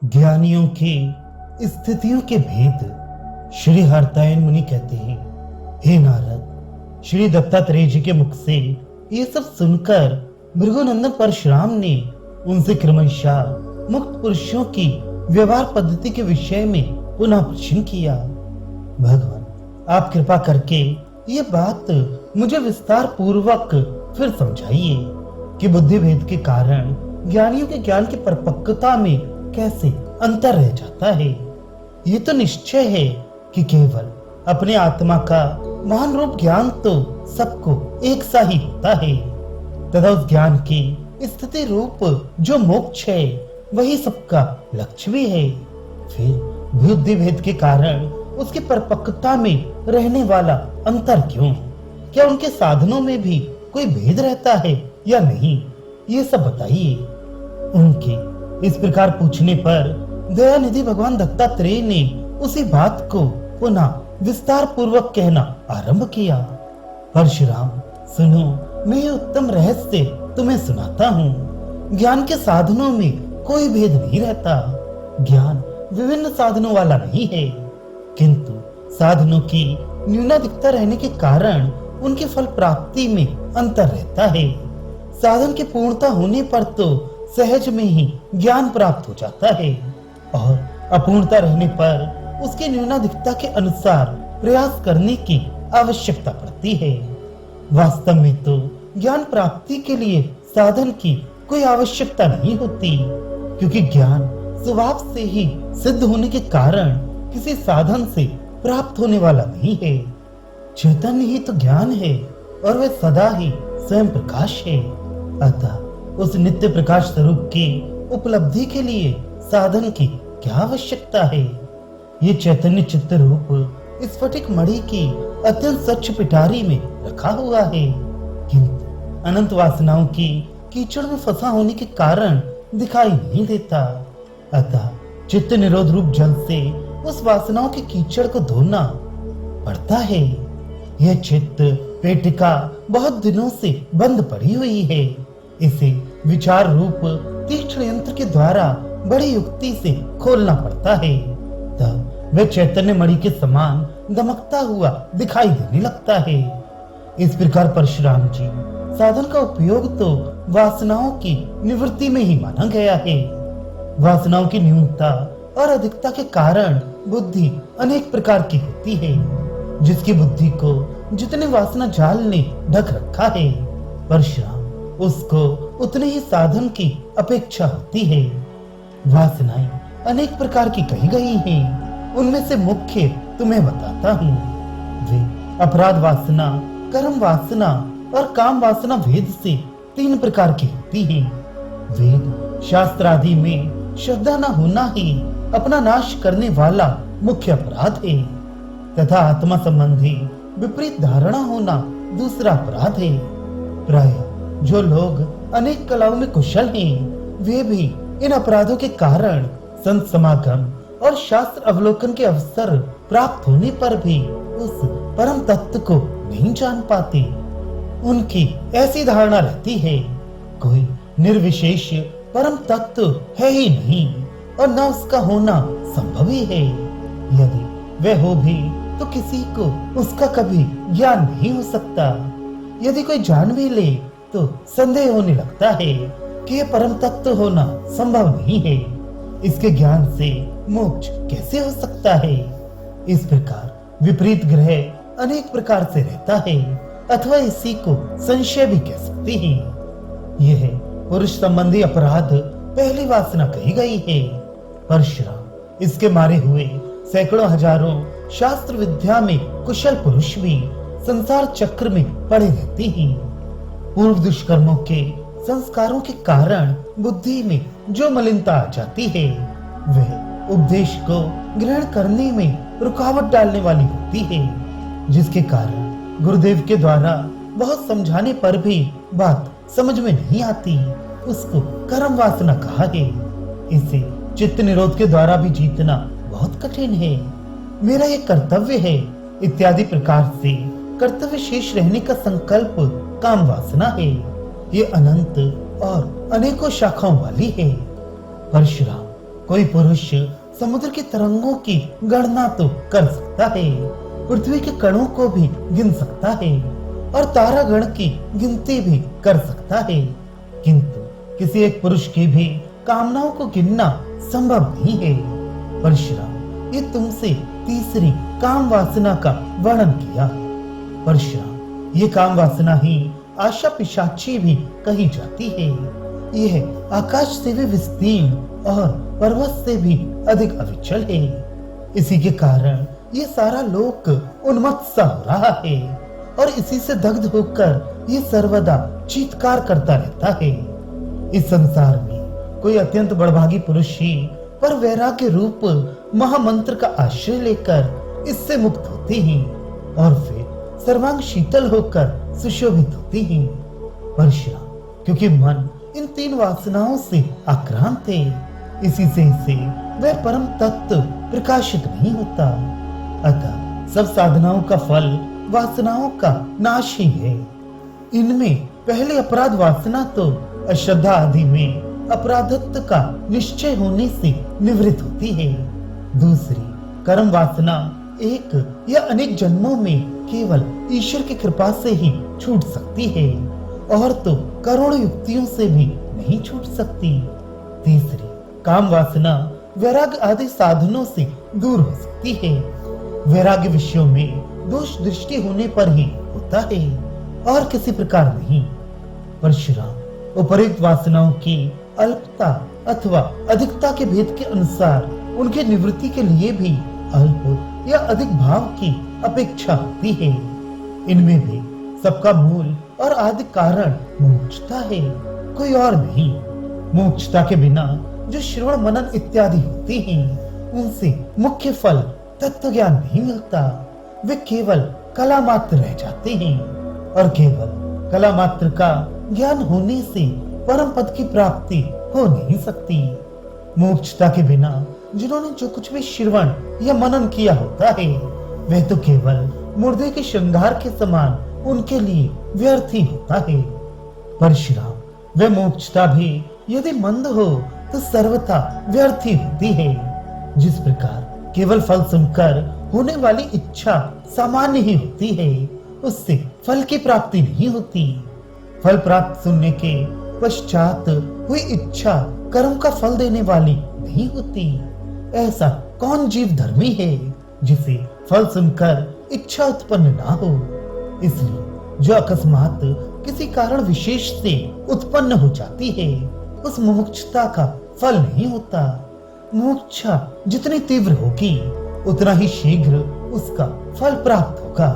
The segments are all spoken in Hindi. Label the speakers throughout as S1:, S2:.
S1: ज्ञानियों की स्थितियों के भेद। श्री हरतायन मुनि कहते हैं, हे नारद, श्री दत्तात्रेय जी के मुख से ये सब सुनकर भृगुनंदन परशुराम ने उनसे क्रमशः मुक्त पुरुषों की व्यवहार पद्धति के विषय में पुनः प्रश्न किया। भगवान, आप कृपा करके ये बात मुझे विस्तार पूर्वक फिर समझाइए कि बुद्धि भेद के कारण ज्ञानियों के ज्ञान की परिपक्वता में कैसे अंतर रह जाता है। ये तो निश्चय है कि केवल अपने आत्मा का महान रूप ज्ञान तो सबको एक सा ही होता है तथा उस ज्ञान की स्थिति रूप जो मोक्ष है वही सबका लक्ष्य भी है। फिर बुद्धि भेद के कारण उसकी परिपक्वता में रहने वाला अंतर क्यों? क्या उनके साधनों में भी कोई भेद रहता है या नहीं, ये सब बताइए। उनके इस प्रकार पूछने पर दयानिधि भगवान दत्तात्रेय ने उसी बात को पुनः विस्तार पूर्वक कहना आरंभ किया। परशुराम, सुनो, मैं ये उत्तम रहस्य तुम्हें सुनाता हूँ। ज्ञान के साधनों में कोई भेद नहीं रहता। ज्ञान विभिन्न साधनों वाला नहीं है, किंतु साधनों की न्यूनाधिकता रहने के कारण उनकी फल प्राप्ति में अंतर रहता है। साधन की पूर्णता होने पर तो सहज में ही ज्ञान प्राप्त हो जाता है और अपूर्णता रहने पर उसकी न्यूनाधिकता के अनुसार प्रयास करने की आवश्यकता पड़ती है। वास्तव में तो ज्ञान प्राप्ति के लिए साधन की कोई आवश्यकता नहीं होती, क्योंकि ज्ञान स्वभाव से ही सिद्ध होने के कारण किसी साधन से प्राप्त होने वाला नहीं है। चैतन्य ही तो ज्ञान है और वह सदा ही स्वयं प्रकाश है। अतः उस नित्य प्रकाश स्वरूप की उपलब्धि के लिए साधन की क्या आवश्यकता है। ये चैतन्य चित्त रूप स्फटिक मणि की अत्यंत स्वच्छ पिटारी में रखा हुआ है, किंतु अनंत वासनाओं की कीचड़ में फंसा होने के कारण दिखाई नहीं देता। अतः चित्त निरोध रूप जल से उस वासनाओं के कीचड़ को धोना पड़ता है। यह चित्त पेटिका बहुत दिनों से बंद पड़ी हुई है। इसे विचार रूप तीक्ष्ण यंत्र के द्वारा बड़ी युक्ति से खोलना पड़ता है, तब वह चैतन्य मणि के समान दमकता हुआ दिखाई देने लगता है। इस प्रकार परशुराम जी, साधन का उपयोग तो वासनाओं की निवृत्ति में ही माना गया है। वासनाओं की न्यूनता और अधिकता के कारण बुद्धि अनेक प्रकार की होती है। जिसकी बुद्धि को जितने वासना जाल ने ढक रखा है, परशुराम, उसको उतने ही साधन की अपेक्षा होती है। वासनाएं अनेक प्रकार की कही गई हैं। उनमें से मुख्य तुम्हें बताता हूँ। वे अपराध वासना, कर्म वासना और काम वासना भेद से 3 प्रकार की होती हैं। वेद शास्त्र आदि में श्रद्धा न होना ही अपना नाश करने वाला मुख्य अपराध है, तथा आत्मा संबंधी विपरीत धारणा होना दूसरा अपराध है। प्राय जो लोग अनेक कलाओं में कुशल हैं, वे भी इन अपराधों के कारण संत समागम और शास्त्र अवलोकन के अवसर प्राप्त होने पर भी उस परम तत्व को नहीं जान पाते। उनकी ऐसी धारणा रहती है, कोई निर्विशेष परम तत्व है ही नहीं और न उसका होना संभव ही है। यदि वह हो भी तो किसी को उसका कभी ज्ञान नहीं हो सकता। यदि कोई जान भी ले तो संदेह होने लगता है कि यह परम तत्व होना संभव नहीं है। इसके ज्ञान से मोक्ष कैसे हो सकता है। इस प्रकार विपरीत ग्रह अनेक प्रकार से रहता है, अथवा इसी को संशय भी कह सकते हैं। यह पुरुष संबंधी अपराध पहली वासना कही गई है। परशुराम, इसके मारे हुए सैकड़ों हजारों शास्त्र विद्या में कुशल पुरुष भी संसार चक्र में पड़े रहते हैं। पूर्व दुष्कर्मों के संस्कारों के कारण बुद्धि में जो मलिनता आ जाती है, वह उपदेश को ग्रहण करने में रुकावट डालने वाली होती है, जिसके कारण गुरुदेव के द्वारा बहुत समझाने पर भी बात समझ में नहीं आती। उसको कर्म वासना कहा है। इसे चित्त निरोध के द्वारा भी जीतना बहुत कठिन है। मेरा ये कर्तव्य है इत्यादि प्रकार से कर्तव्य शेष रहने का संकल्प काम वासना है। ये अनंत और अनेकों शाखाओं वाली है। परशुराम, कोई पुरुष समुद्र की तरंगों की गणना तो कर सकता है, पृथ्वी के कणों को भी गिन सकता है और तारागण की गिनती भी कर सकता है, किंतु किसी एक पुरुष की भी कामनाओं को गिनना संभव नहीं है। परशुराम, ये तुमसे तीसरी काम वासना का वर्णन किया। परशुराम, ये काम वासना ही आशा पिशाची भी कही जाती है। यह आकाश से भी विस्तीर्ण और पर्वत से भी अधिक अविचल है। इसी के कारण ये सारा लोक उन्मत्त सा हो रहा है और इसी से दग्ध होकर ये सर्वदा चीत्कार करता रहता है। इस संसार में कोई अत्यंत बड़भागी पुरुष ही पर वैराग्य रूप महामंत्र का आश्रय लेकर इससे मुक्त होते हैं और फिर सर्वांग शीतल होकर सुशोभित होते हैं। परशुराम, क्योंकि मन इन तीन वासनाओं से आक्रांत है, इसी से इसे वह परम तत्व प्रकाशित नहीं होता। अतः सब साधनाओं का फल वासनाओं का नाश ही है। इनमें पहले अपराध वासना तो अश्रद्धा आदि में अपराधत्व का निश्चय होने से निवृत्त होती है। दूसरी कर्म वासना एक या अनेक जन्मों में केवल ईश्वर की कृपा से ही छूट सकती है और तो करोड़ों युक्तियों से भी नहीं छूट सकती। तीसरी काम वासना वैराग्य आदि साधनों से दूर हो सकती है। वैराग्य विषयों में दोष दृष्टि होने पर ही होता है और किसी प्रकार नहीं। परशुराम, उपयुक्त वासनाओं की अल्पता अथवा अधिकता के भेद के अनुसार उनके निवृत्ति के लिए भी अल्प या अधिक भाव की अपेक्षा होती है। इनमें भी सबका मूल और आदि कारण मोक्षता है, कोई और नहीं। मोक्षता के बिना जो श्रवण मनन इत्यादि होते हैं, उनसे मुख्य फल तत्व ज्ञान नहीं मिलता। वे केवल कला मात्र रह जाते हैं और केवल कला मात्र का ज्ञान होने से परम पद की प्राप्ति हो नहीं सकती। मोक्षता के बिना जिन्होंने जो कुछ भी श्रवण या मनन किया होता है, वह तो केवल मुर्दे के श्रृंगार के समान उनके लिए व्यर्थ ही होता है। परशुराम, वह मोक्षता भी यदि मंद हो तो सर्वथा व्यर्थ ही होती है। जिस प्रकार केवल फल सुनकर होने वाली इच्छा सामान्य ही होती है, उससे फल की प्राप्ति नहीं होती। फल प्राप्त सुनने के पश्चात हुई इच्छा कर्म का फल देने वाली नहीं होती। ऐसा कौन जीव धर्मी है जिसे फल सुनकर इच्छा उत्पन्न ना हो। इसलिए जो अकस्मात किसी कारण विशेष से उत्पन्न हो जाती है, उस मुमुक्षुता का फल नहीं होता। मुमुक्षा जितनी तीव्र होगी, उतना ही शीघ्र उसका फल प्राप्त होगा।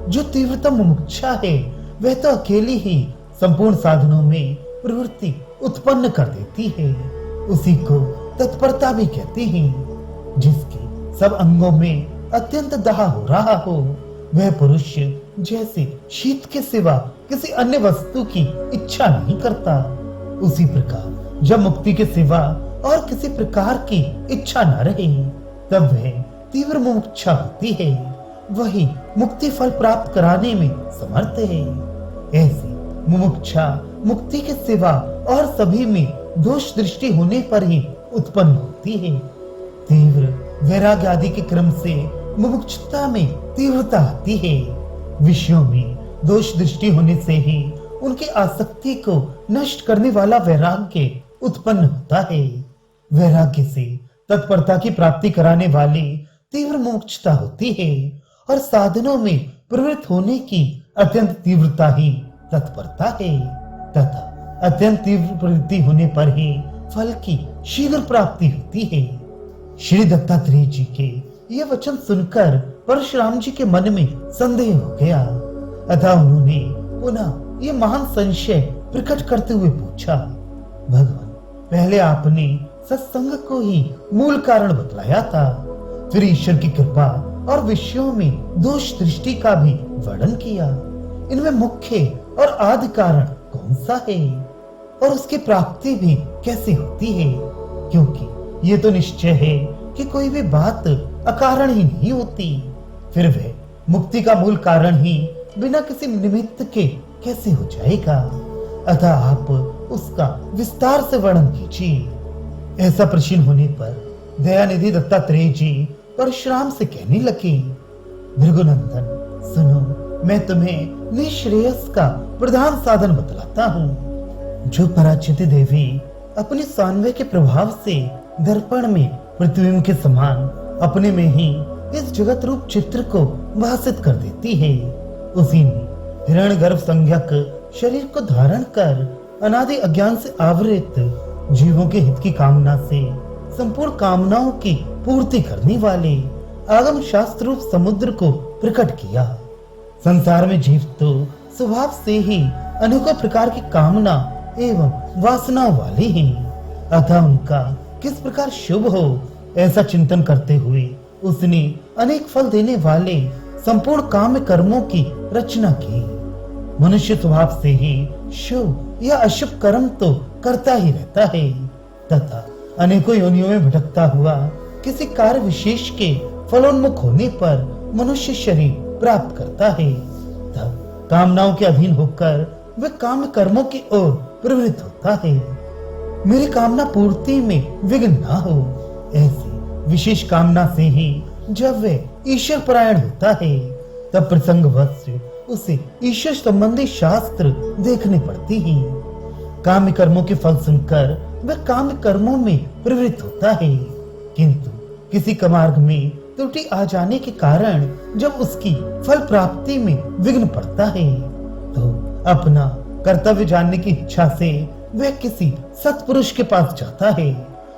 S1: जो तीव्रतम मुमुक्षा है, वह तो अकेली ही संपूर्ण साधनों में प्रवृत्ति उत्पन्न कर देती है। उसी को तत्परता भी कहते हैं। जिसके सब अंगों में अत्यंत दाह हो रहा हो, वह पुरुष जैसे शीत के सिवा किसी अन्य वस्तु की इच्छा नहीं करता, उसी प्रकार जब मुक्ति के सिवा और किसी प्रकार की इच्छा न रहे, तब वह तीव्र मुमुक्षा होती है। वही मुक्ति फल प्राप्त कराने में समर्थ है। ऐसी मुमुक्षा मुक्ति के सिवा और सभी में दोष दृष्टि होने पर ही उत्पन्न होती है। तीव्र वैराग्य आदि के क्रम से मुमुक्षुता में तीव्रता आती है। विषयों में दोष दृष्टि होने से ही उनकी आसक्ति को नष्ट करने वाला वैराग्य उत्पन्न होता है। वैराग्य से तत्परता की प्राप्ति कराने वाली तीव्र मोक्षता होती है और साधनों में प्रवृत्त होने की अत्यंत तीव्रता ही तत्परता है, तथा अत्यंत तीव्र प्रवृत्ति होने पर ही फल की शीघ्र प्राप्ति होती है। श्री दत्तात्रेय जी के ये वचन सुनकर परशुराम जी के मन में संदेह हो गया, अतः उन्होंने पुनः ये महान संशय प्रकट करते हुए पूछा, भगवान, पहले आपने सत्संग को ही मूल कारण बतलाया था, फिर ईश्वर की कृपा और विषयों में दोष दृष्टि का भी वर्णन किया। इनमें मुख्य और आदि कारण कौन सा है और उसकी प्राप्ति भी कैसे होती है? क्योंकि ये तो निश्चय है कि कोई भी बात अकारण ही नहीं होती, फिर वह मुक्ति का मूल कारण ही बिना किसी निमित्त के कैसे हो जाएगा? अतः आप उसका विस्तार से वर्णन कीजिए। ऐसा प्रश्न होने पर दयानिधि दत्तात्रेय जी परशुराम से कहने लगे, भृगुनंदन सुनो, मैं तुम्हें निश्रेयस का प्रधान साधन बतलाता हूँ। जो पराचिति देवी अपने सान्वय के प्रभाव से दर्पण में प्रतिबिंब के समान अपने में ही इस जगत रूप चित्र को भासित कर देती है, उसी ने हिरण्यगर्भ संज्ञक शरीर को धारण कर अनादि अज्ञान से आवृत जीवों के हित की कामना से संपूर्ण कामनाओं की पूर्ति करने वाले आगम शास्त्र रूप समुद्र को प्रकट किया। संसार में जीव तो स्वभाव से ही अनेकों प्रकार की कामना एवं वासनाओं वाले हैं, अतः उनका किस प्रकार शुभ हो ऐसा चिंतन करते हुए उसने अनेक फल देने वाले संपूर्ण काम कर्मों की रचना की। मनुष्य स्वभाव से ही शुभ या अशुभ कर्म तो करता ही रहता है तथा अनेकों योनियों में भटकता हुआ किसी कार्य विशेष के फलोन्मुख होने पर मनुष्य शरीर प्राप्त करता है। तब कामनाओं के अधीन होकर वह काम कर्मों की ओर प्रवृत्त होता है। मेरी कामना पूर्ति में विघ्न न हो, ऐसी विशेष कामना से ही जब वह ईश्वर परायण होता है तब प्रसंगवश उसे ईश्वर संबंधी शास्त्र देखने पड़ते हैं। काम कर्मों के फल सुनकर वह काम कर्मों में प्रवृत्त होता है, किंतु किसी कमार्ग में त्रुटि आ जाने के कारण जब उसकी फल प्राप्ति में विघ्न पड़ता है तो अपना कर्तव्य जानने की इच्छा से वह किसी सत्पुरुष के पास जाता है।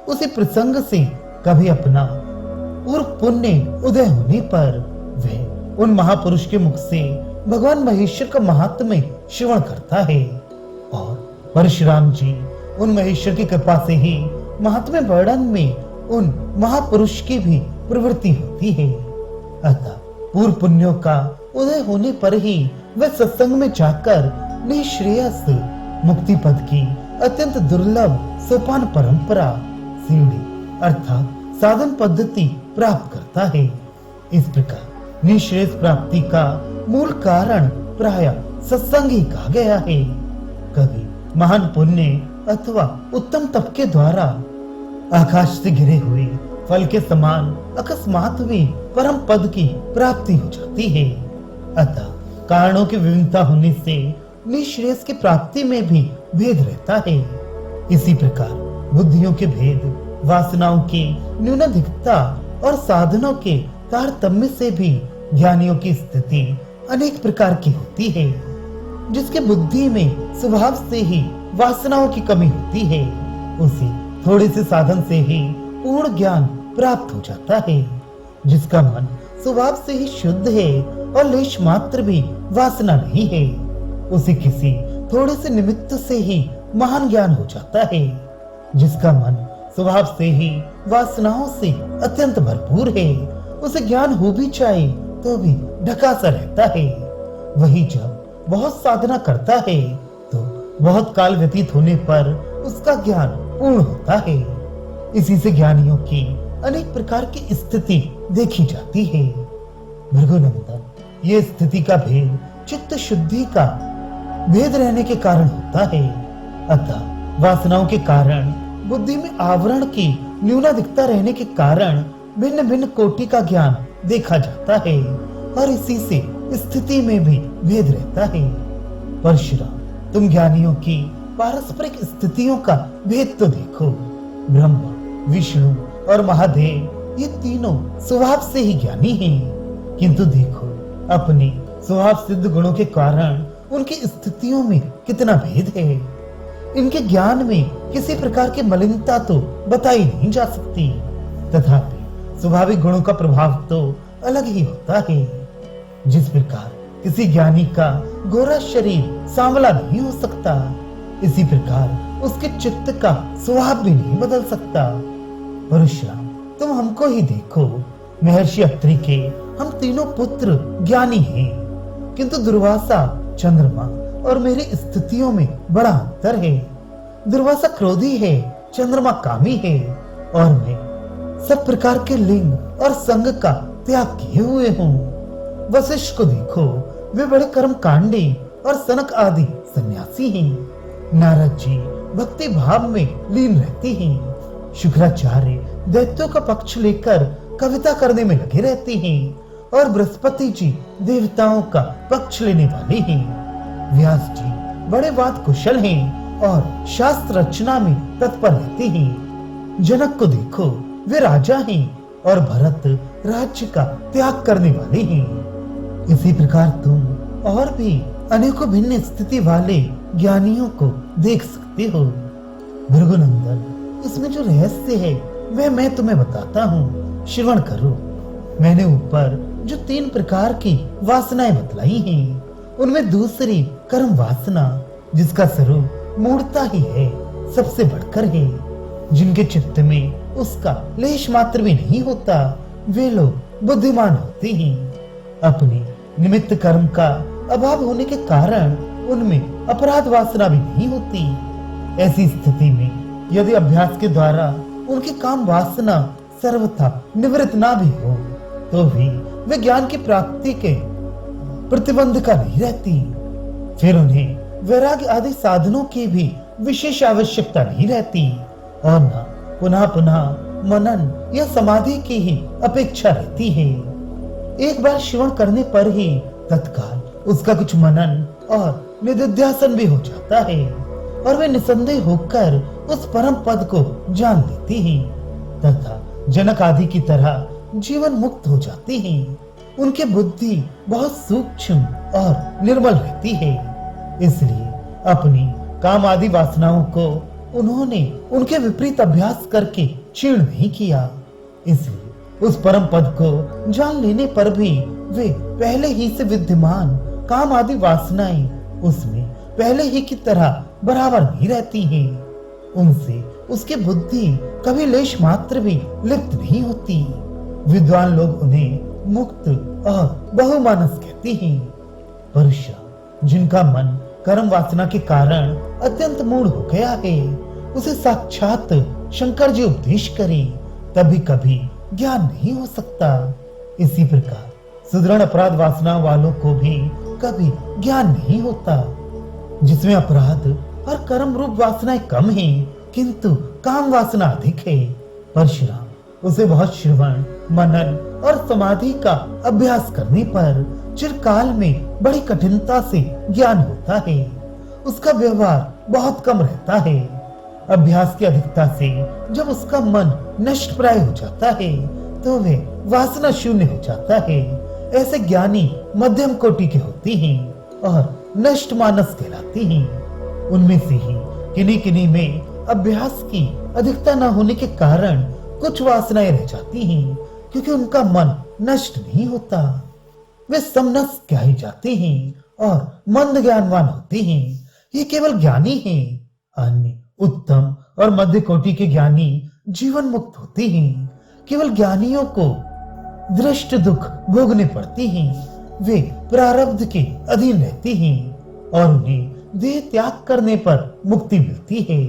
S1: उसी प्रसंग से कभी अपना पूर्व पुण्य उदय होने पर वह उन महापुरुष के मुख से भगवान महेश्वर का महात्म्य श्रवण करता है और परशुराम जी उन महेश्वर की कृपा से ही महात्म्य वर्णन में उन महापुरुष की भी प्रवृत्ति होती है। अतः पूर्व पुण्यों का उदय होने पर ही वह सत्संग में जाकर निश्रेयस मुक्ति पद की अत्यंत दुर्लभ सोपान परंपरा सीढ़ी अर्थात साधन पद्धति प्राप्त करता है। इस प्रकार निश्रेयस प्राप्ति का मूल कारण प्राय सत्संग ही कहा गया है। कभी महान पुण्य अथवा उत्तम तप के द्वारा आकाश से घिरे हुए फल के समान अकस्मात भी परम पद की प्राप्ति हो जाती है। अतः कारणों की विभिन्नता होने से निश्रेयस की प्राप्ति में भी भेद रहता है। इसी प्रकार बुद्धियों के भेद, वासनाओं की न्यूनाधिकता और साधनों के तारतम्य से भी ज्ञानियों की स्थिति अनेक प्रकार की होती है। जिसके बुद्धि में स्वभाव से ही वासनाओं की कमी होती है उसे थोड़े से साधन से ही पूर्ण ज्ञान प्राप्त हो जाता है। जिसका मन स्वभाव से ही शुद्ध है और लेश मात्र भी वासना नहीं है उसे किसी थोड़े से निमित्त से ही महान ज्ञान हो जाता है। जिसका मन स्वभाव से ही वासनाओं से अत्यंत भरपूर है उसे ज्ञान हो भी जाए तो भी ढका सा रहता है। वही जब बहुत साधना करता है तो बहुत काल व्यतीत होने पर उसका ज्ञान पूर्ण होता है। इसी से ज्ञानियों की अनेक प्रकार की स्थिति देखी जाती है। भृगुनंदन, ये स्थिति का भेद चित्त शुद्धि का भेद रहने के कारण होता है। अतः वासनाओं के कारण बुद्धि में आवरण की न्यूनाधिकता रहने के कारण भिन्न भिन्न कोटि का ज्ञान देखा जाता है और इसी से स्थिति में भी भेद रहता है। परशुराम, तुम ज्ञानियों की पारस्परिक स्थितियों का भेद तो देखो। ब्रह्मा, विष्णु और महादेव ये तीनों स्वभाव से ही ज्ञानी हैं, किंतु देखो अपने स्वभाव सिद्ध गुणों के कारण उनकी स्थितियों में कितना भेद है। इनके ज्ञान में किसी प्रकार की मलिनता तो बताई नहीं जा सकती, तथापि स्वाभाविक गुणों का प्रभाव तो अलग ही होता है। जिस प्रकार किसी ज्ञानी का गोरा शरीर सांवला नहीं हो सकता, इसी प्रकार उसके चित्त का स्वभाव भी नहीं बदल सकता। परशुराम, तुम हमको ही देखो। महर्षि अत्रि के हम तीनों पुत्र ज्ञानी हैं, किंतु दुर्वासा, चंद्रमा और मेरी स्थितियों में बड़ा अंतर है। दुर्वासा क्रोधी है, चंद्रमा कामी है और मैं सब प्रकार के लिंग और संग का त्याग किए हुए हूँ। वशिष्ठ को देखो, वे बड़े कर्म कांडी और सनक आदि सन्यासी हैं। नारद जी भक्ति भाव में लीन रहते हैं। शुक्राचार्य दैत्यों का पक्ष लेकर कविता करने में लगे रहते हैं और बृहस्पति जी देवताओं का पक्ष लेने वाले हैं। व्यास जी बड़े वाद कुशल हैं और शास्त्र रचना में तत्पर रहते हैं। जनक को देखो, वे राजा हैं और भरत राज्य का त्याग करने वाले हैं। इसी प्रकार तुम और भी अनेकों भिन्न स्थिति वाले ज्ञानियों को देख सकते हो। भृगुनंदन, इसमें जो रहस्य है वह मैं तुम्हें बताता हूँ, श्रवण करो। मैंने ऊपर जो 3 प्रकार की वासनाएं बतलाई हैं, उनमें दूसरी कर्म वासना, जिसका स्वरूप मूर्ता ही है, सबसे बढ़कर है। जिनके चित्त में उसका लेश मात्र भी नहीं होता, वे लोग बुद्धिमान होते हैं। अपने निमित्त कर्म का अभाव होने के कारण उनमें अपराध वासना भी नहीं होती। ऐसी स्थिति में यदि अभ्यास के द्वारा उनकी काम वासना सर्वथा निवृत्त ना भी हो, तो भी वे ज्ञान की प्राप्ति के प्रतिबंध का नहीं रहती। फिर उन्हें वैराग्य आदि साधनों की भी विशेष आवश्यकता नहीं रहती और न पुनः पुनः मनन या समाधि की ही अपेक्षा रहती है। एक बार श्रवण करने पर ही तत्काल उसका कुछ मनन और निधिध्यासन भी हो जाता है और वे निसंदेह होकर उस परम पद को जान लेते हैं तथा जनक आदि की तरह जीवन मुक्त हो जाते हैं। उनकी बुद्धि बहुत सूक्ष्म और निर्मल रहती है, इसलिए अपनी काम आदि वासनाओं को उन्होंने उनके विपरीत अभ्यास करके क्षीण नहीं किया। इसलिए उस परम पद को जान लेने पर भी वे पहले ही से विद्यमान काम आदि वासनाएं उसमें पहले ही की तरह बराबर नहीं रहती हैं। उनसे उसकी बुद्धि कभी लेश मात्र भी लिप्त नहीं होती। विद्वान लोग उन्हें मुक्त और बहुमानस कहते हैं। परशुराम, जिनका मन कर्म वासना के कारण अत्यंत मूढ़ हो गया है, उसे साक्षात शंकर जी उपदेश करें तभी कभी ज्ञान नहीं हो सकता। इसी प्रकार सुदृढ़ अपराध वासना वालों को भी कभी ज्ञान नहीं होता। जिसमें अपराध और कर्म रूप वासनाएं कम हैं, किंतु काम वासना अधिक है, परशुराम, उसे बहुत श्रवण मनन और समाधि का अभ्यास करने पर चिरकाल में बड़ी कठिनता से ज्ञान होता है। उसका व्यवहार बहुत कम रहता है। अभ्यास की अधिकता से जब उसका मन नष्ट प्राय हो जाता है तो वे वासना शून्य हो जाता है। ऐसे ज्ञानी मध्यम कोटि के होते हैं और नष्ट मानस कहलाते हैं। उनमें से ही किन्हीं किन्हीं में अभ्यास की अधिकता न होने के कारण कुछ वासनाएं रह जाती हैं, क्योंकि उनका मन नष्ट नहीं होता। वे समनस कहे जाते हैं और मंद ज्ञानवान होते हैं। ये केवल ज्ञानी हैं। अन्य उत्तम और मध्य कोटि के ज्ञानी जीवन मुक्त होते हैं। केवल ज्ञानियों को दृष्ट दुख भोगने पड़ते हैं। वे प्रारब्ध के अधीन रहते हैं और उन्हें देह त्याग करने पर मुक्ति मिलती है।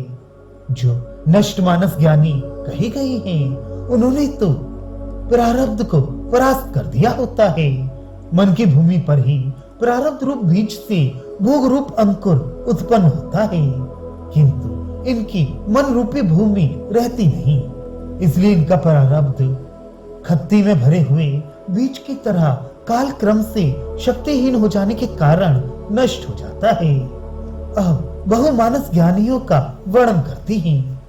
S1: जो नष्ट मानस ज्ञानी कहे गए हैं, उन्होंने तो प्रारब्ध को परास्त कर दिया होता है। मन की भूमि पर ही प्रारब्ध रूप बीज से भोग रूप अंकुर उत्पन्न होता है, किंतु इनकी मन रूपी भूमि रहती नहीं। इसलिए इनका प्रारब्ध खत्ती में भरे हुए बीज की तरह काल क्रम से शक्तिहीन हो जाने के कारण नष्ट हो जाता है। अब बहुमानस ज्ञानियों का वर्णन करते हैं।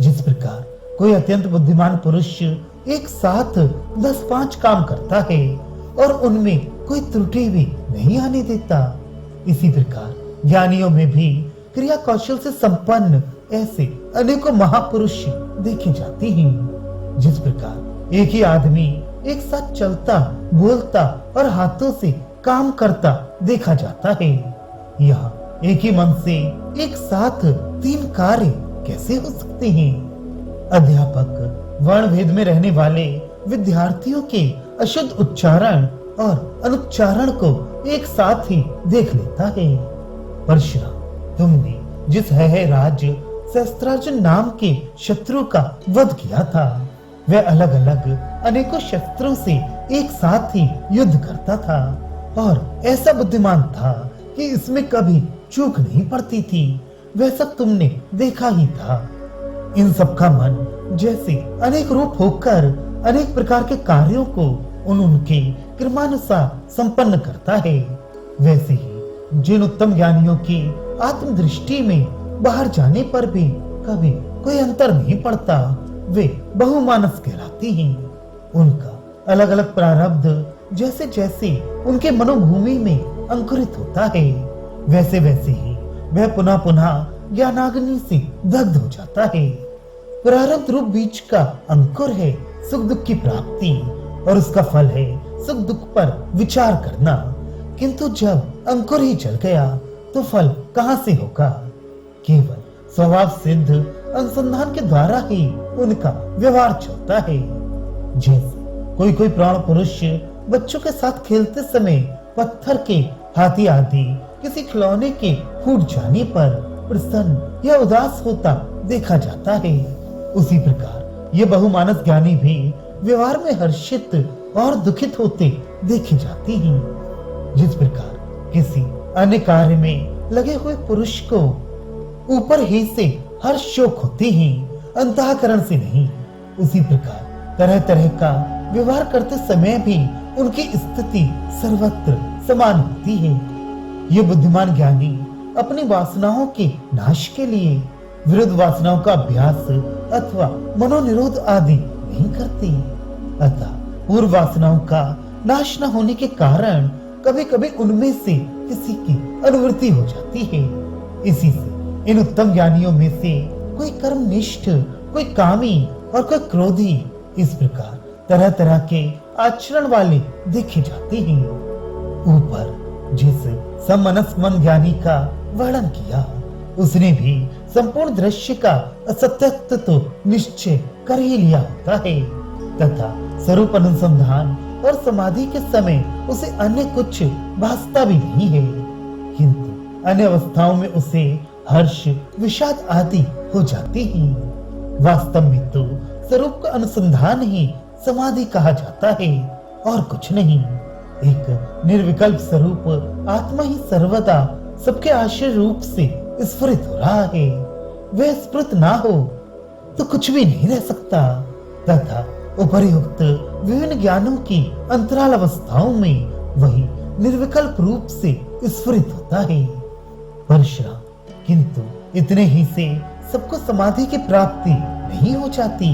S1: जिस प्रकार कोई अत्यंत बुद्धिमान पुरुष एक साथ 10-5 काम करता है और उनमें कोई त्रुटि भी नहीं आने देता, इसी प्रकार ज्ञानियों में भी क्रिया कौशल से संपन्न ऐसे अनेकों महापुरुष देखे जाते हैं। जिस प्रकार एक ही आदमी एक साथ चलता, बोलता और हाथों से काम करता देखा जाता है, यहाँ एक ही मन से एक साथ 3 कार्य कैसे हो सकते हैं? अध्यापक वर्ण भेद में रहने वाले विद्यार्थियों के अशुद्ध उच्चारण और अनुच्चारण को एक साथ ही देख लेता है। परशुराम, तुमने जिस है राज्य शस्त्रार्जुन नाम के शत्रु का वध किया था, वह अलग अलग अनेकों शस्त्रों से एक साथ ही युद्ध करता था और ऐसा बुद्धिमान था कि इसमें कभी चूक नहीं पड़ती थी। वह सब तुमने देखा ही था। इन सब का मन जैसे अनेक रूप होकर अनेक प्रकार के कार्यों को उनके क्रमानुसार संपन्न करता है, वैसे ही जिन उत्तम ज्ञानियों की आत्मदृष्टि में बाहर जाने पर भी कभी कोई अंतर नहीं पड़ता, वे बहुमानस कहलाती हैं। उनका अलग अलग प्रारब्ध जैसे जैसे उनके मनोभूमि में अंकुरित होता है, वैसे वैसे ही वह पुनः पुनः ज्ञानाग्नि से दग्ध हो जाता है। प्रारब्ध रूप बीज का अंकुर है सुख दुख की प्राप्ति, और उसका फल है सुख दुख पर विचार करना। किंतु जब अंकुर ही जल गया तो फल कहां से होगा? केवल स्वभाव सिद्ध अनुसंधान के द्वारा ही उनका व्यवहार चलता है। जैसे कोई कोई प्राण पुरुष बच्चों के साथ खेलते समय पत्थर के, हाथी आदि किसी खिलौने के फूट जाने पर प्रसन्न या उदास होता देखा जाता है, उसी प्रकार ये बहुमानस ज्ञानी भी व्यवहार में हर्षित और दुखित होते देखे जाते हैं। जिस प्रकार किसी अन्य कार्य में लगे हुए पुरुष को ऊपर ही से हर्ष शोक होते हैं, अंतःकरण से नहीं, उसी प्रकार तरह तरह का व्यवहार करते समय भी उनकी स्थिति सर्वत्र समान होती है। ये बुद्धिमान ज्ञानी अपनी वासनाओं के नाश के लिए विरुद्ध वासनाओं का अभ्यास अथवा मनोनिरोध आदि नहीं करते, अतः पूर्व वासनाओं का नाश न होने के कारण कभी कभी उनमें से किसी की अनुवृत्ति हो जाती है। इसी से इन उत्तम ज्ञानियों में से कोई कर्मनिष्ठ, कोई कामी और कोई क्रोधी, इस प्रकार तरह तरह के आचरण वाले देखे जाते हैं। ऊपर जिस समनस्मन ज्ञानी का वर्णन किया, उसने भी संपूर्ण दृश्य का असत्यत्व तो निश्चय कर ही लिया होता है, तथा स्वरूप अनुसंधान और समाधि के समय उसे अन्य कुछ भासता भी नहीं है, किंतु अन्य अवस्थाओं में उसे हर्ष विषाद आदि हो जाते हैं। वास्तव में तो स्वरूप का अनुसंधान ही समाधि कहा जाता है और कुछ नहीं। एक निर्विकल्प स्वरूप आत्मा ही सर्वदा सबके आश्रय रूप से स्फुरित हो रहा है। वह स्फुरित ना हो तो कुछ भी नहीं रह सकता, तथा उपरियुक्त विभिन्न ज्ञानों की अंतराल अवस्थाओं में वही निर्विकल्प रूप से स्फुरित होता है। परशुराम, किंतु इतने ही से सबको समाधि की प्राप्ति नहीं हो जाती।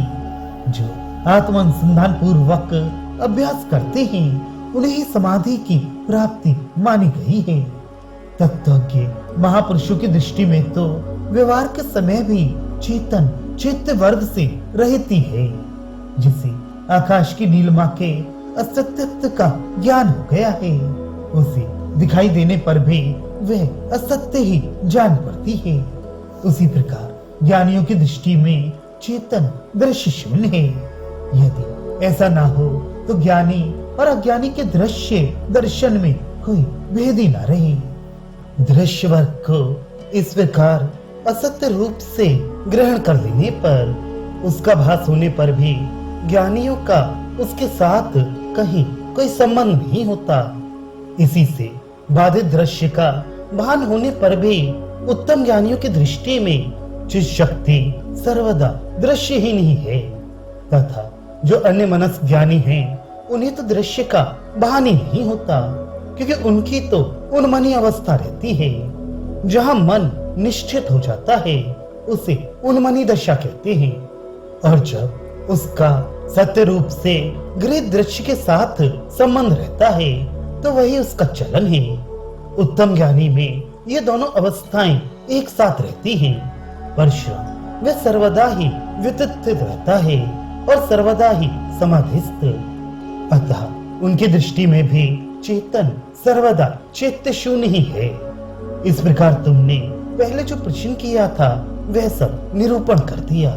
S1: जो आत्म अनुसंधान पूर्वक अभ्यास करते हैं उन्हें ही समाधि की प्राप्ति मानी गई है। तत्वज्ञ महापुरुषों की दृष्टि में तो व्यवहार के समय भी चेतन चित्त वर्ग से रहती है, जिसे आकाश की नीलिमा के असत्यत्व का ज्ञान हो गया है, उसे दिखाई देने पर भी वह असत्य ही जान पड़ती है। उसी प्रकार ज्ञानियों की दृष्टि में चेतन दृश्य शून्य है। यदि ऐसा ना हो तो ज्ञानी और अज्ञानी के दृश्य दर्शन में कोई भेद ही न रहे। दृश्य वर्ग को इस प्रकार असत्य रूप से ग्रहण कर लेने पर, उसका भास होने पर भी ज्ञानियों का उसके साथ कहीं कोई संबंध नहीं होता। इसी से बाधित दृश्य का भान होने पर भी उत्तम ज्ञानियों की दृष्टि में चित शक्ति सर्वदा दृश्य ही नहीं है, तथा जो अन्य मनस ज्ञानी हैं उन्हें तो दृश्य का भान ही नहीं होता, क्योंकि उनकी तो उन्मनी अवस्था रहती है। जहां मन निश्चित हो जाता है उसे उन्मनी दशा कहते हैं, और जब उसका सत्य रूप से गृहीत दृश्य के साथ संबंध रहता है तो वही उसका चलन है। उत्तम ज्ञानी में ये दोनों अवस्थाएं एक साथ रहती हैं। परशुराम, वह सर्वदा ही वितथित रहता है और सर्वदा ही समाधिस्थ, अतः उनकी दृष्टि में भी चेतन सर्वदा चैत्य शून्य ही है। इस प्रकार तुमने पहले जो प्रश्न किया था वह सब निरूपण कर दिया।